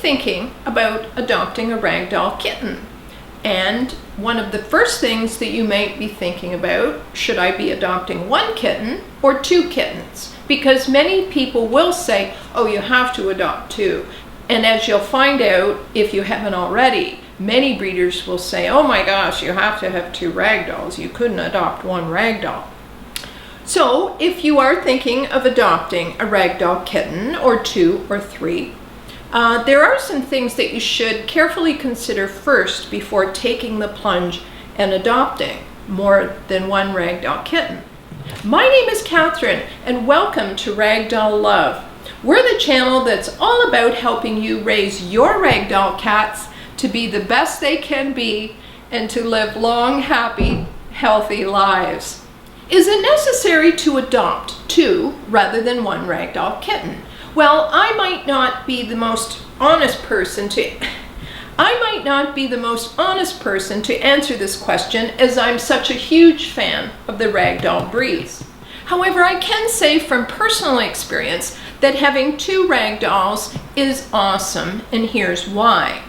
thinking about adopting a ragdoll kitten. And one of the first things that you might be thinking about, should I be adopting one kitten or two kittens? Because many people will say, oh, you have to adopt two. And as you'll find out, if you haven't already, many breeders will say, oh my gosh, you have to have two ragdolls. You couldn't adopt one ragdoll. So if you are thinking of adopting a ragdoll kitten or two or three, there are some things that you should carefully consider first before taking the plunge and adopting more than one ragdoll kitten. My name is Catherine, and welcome to Ragdoll Love. We're the channel that's all about helping you raise your ragdoll cats to be the best they can be and to live long, happy, healthy lives. Is it necessary to adopt two rather than one ragdoll kitten? Well, I might not be the most honest person to answer this question, as I'm such a huge fan of the ragdoll breeds. However, I can say from personal experience that having two ragdolls is awesome, and here's why.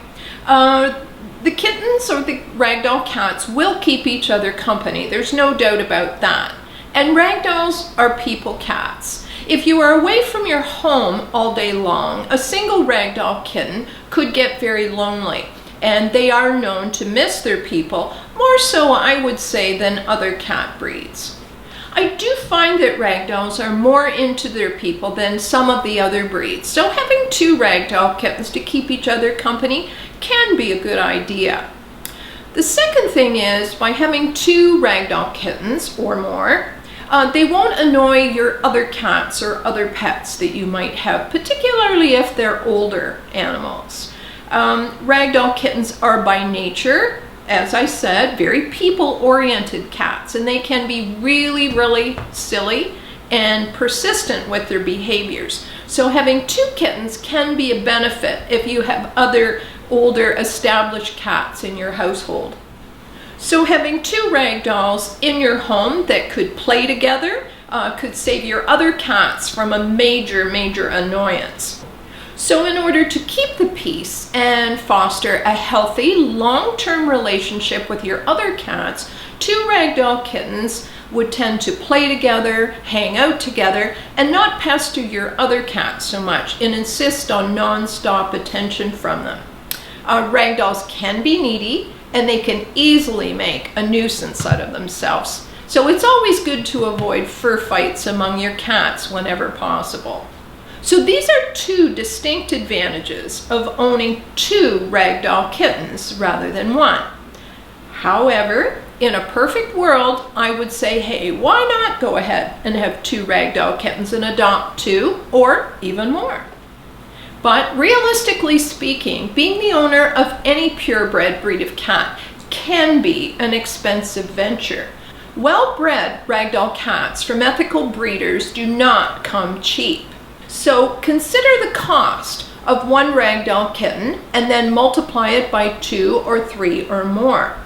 The kittens or the ragdoll cats will keep each other company. There's no doubt about that. And ragdolls are people cats. If you are away from your home all day long, a single ragdoll kitten could get very lonely, and they are known to miss their people, more so I would say than other cat breeds. I do find that ragdolls are more into their people than some of the other breeds, so having two ragdoll kittens to keep each other company can be a good idea. The second thing is, by having two ragdoll kittens or more, they won't annoy your other cats or other pets that you might have, particularly if they're older animals. Ragdoll kittens are by nature, as I said, very people-oriented cats, and they can be really, really silly and persistent with their behaviors. So having two kittens can be a benefit if you have other older established cats in your household. So having two ragdolls in your home that could play together could save your other cats from a major annoyance. So in order to keep the peace and foster a healthy, long-term relationship with your other cats, two ragdoll kittens would tend to play together, hang out together, and not pester your other cats so much and insist on non-stop attention from them. Ragdolls can be needy, and they can easily make a nuisance out of themselves. So it's always good to avoid fur fights among your cats whenever possible. So these are two distinct advantages of owning two ragdoll kittens rather than one. However, in a perfect world, I would say, hey, why not go ahead and have two ragdoll kittens and adopt two or even more? But realistically speaking, being the owner of any purebred breed of cat can be an expensive venture. Well-bred ragdoll cats from ethical breeders do not come cheap. So consider the cost of one ragdoll kitten and then multiply it by two or three or more.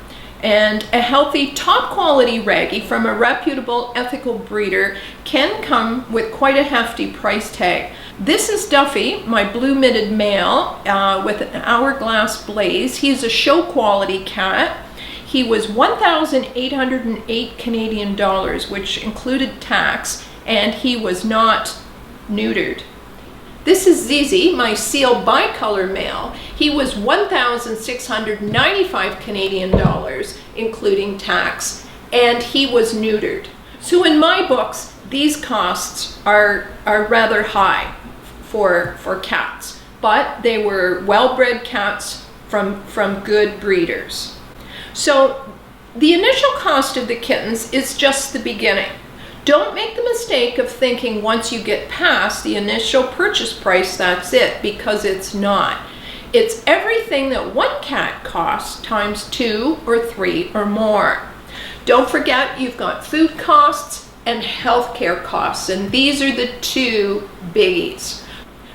And a healthy, top-quality raggy from a reputable ethical breeder can come with quite a hefty price tag. This is Duffy, my blue-mitted male with an hourglass blaze. He's a show-quality cat. He was 1,808 Canadian dollars, which included tax, and he was not neutered. This is Zizi, my seal bicolor male. He was 1,695 Canadian dollars, including tax, and he was neutered. So in my books, these costs are rather high for cats, but they were well-bred cats from good breeders. So the initial cost of the kittens is just the beginning. Don't make the mistake of thinking once you get past the initial purchase price, that's it, because it's not. It's everything that one cat costs times two or three or more. Don't forget you've got food costs and healthcare costs, and these are the two biggies.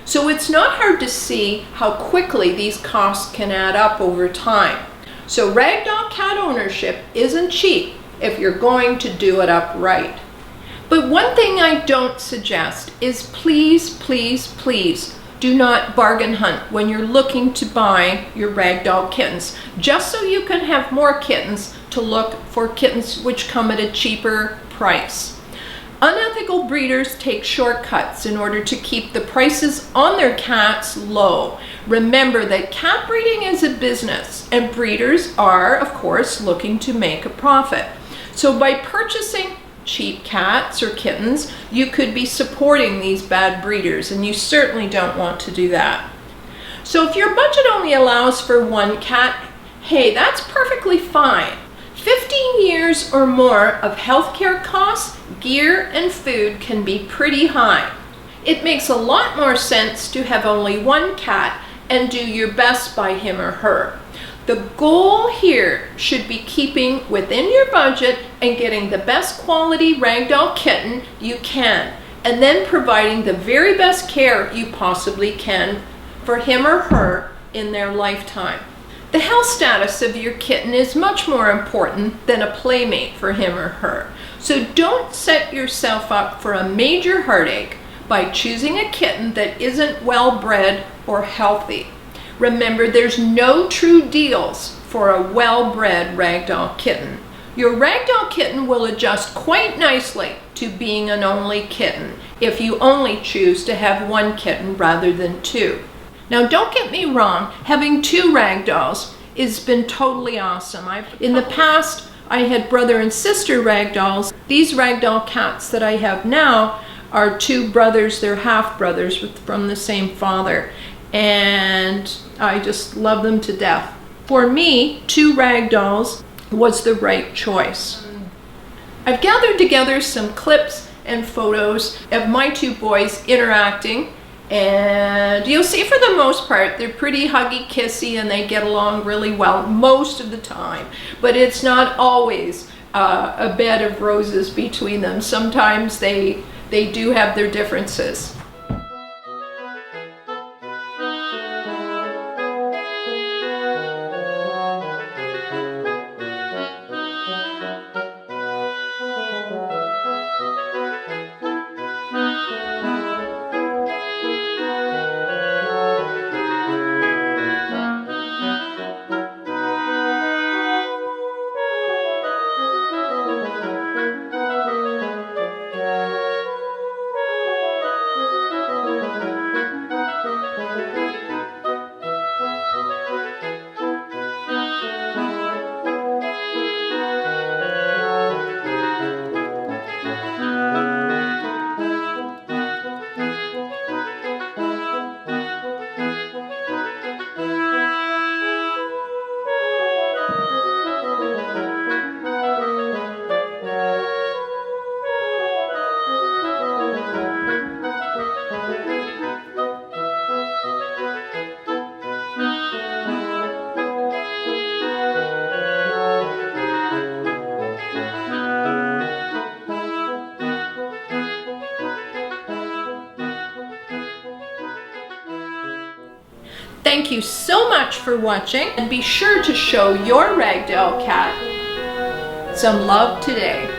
So it's not hard to see how quickly these costs can add up over time. So ragdoll cat ownership isn't cheap if you're going to do it up right. But one thing I don't suggest is please do not bargain hunt when you're looking to buy your Ragdoll kittens, just so you can have more kittens to look for kittens which come at a cheaper price. Unethical breeders take shortcuts in order to keep the prices on their cats low. Remember that cat breeding is a business, and breeders are, of course, looking to make a profit. So by purchasing cheap cats or kittens, you could be supporting these bad breeders, and you certainly don't want to do that. So if your budget only allows for one cat, hey, that's perfectly fine. 15 years or more of healthcare costs, gear, and food can be pretty high. It makes a lot more sense to have only one cat and do your best by him or her. The goal here should be keeping within your budget and getting the best quality Ragdoll kitten you can, and then providing the very best care you possibly can for him or her in their lifetime. The health status of your kitten is much more important than a playmate for him or her. So don't set yourself up for a major heartache by choosing a kitten that isn't well bred or healthy. Remember, there's no true deals for a well-bred Ragdoll kitten. Your Ragdoll kitten will adjust quite nicely to being an only kitten if you only choose to have one kitten rather than two. Now, don't get me wrong, having two Ragdolls has been totally awesome. In the past, I had brother and sister Ragdolls. These Ragdoll cats that I have now are two brothers, they're half brothers from the same father. And I just love them to death. For me, two Ragdolls was the right choice. I've gathered together some clips and photos of my two boys interacting, and you'll see for the most part they're pretty huggy kissy and they get along really well most of the time, but it's not always a bed of roses between them. Sometimes they do have their differences. Thank you so much for watching, and be sure to show your Ragdoll cat some love today.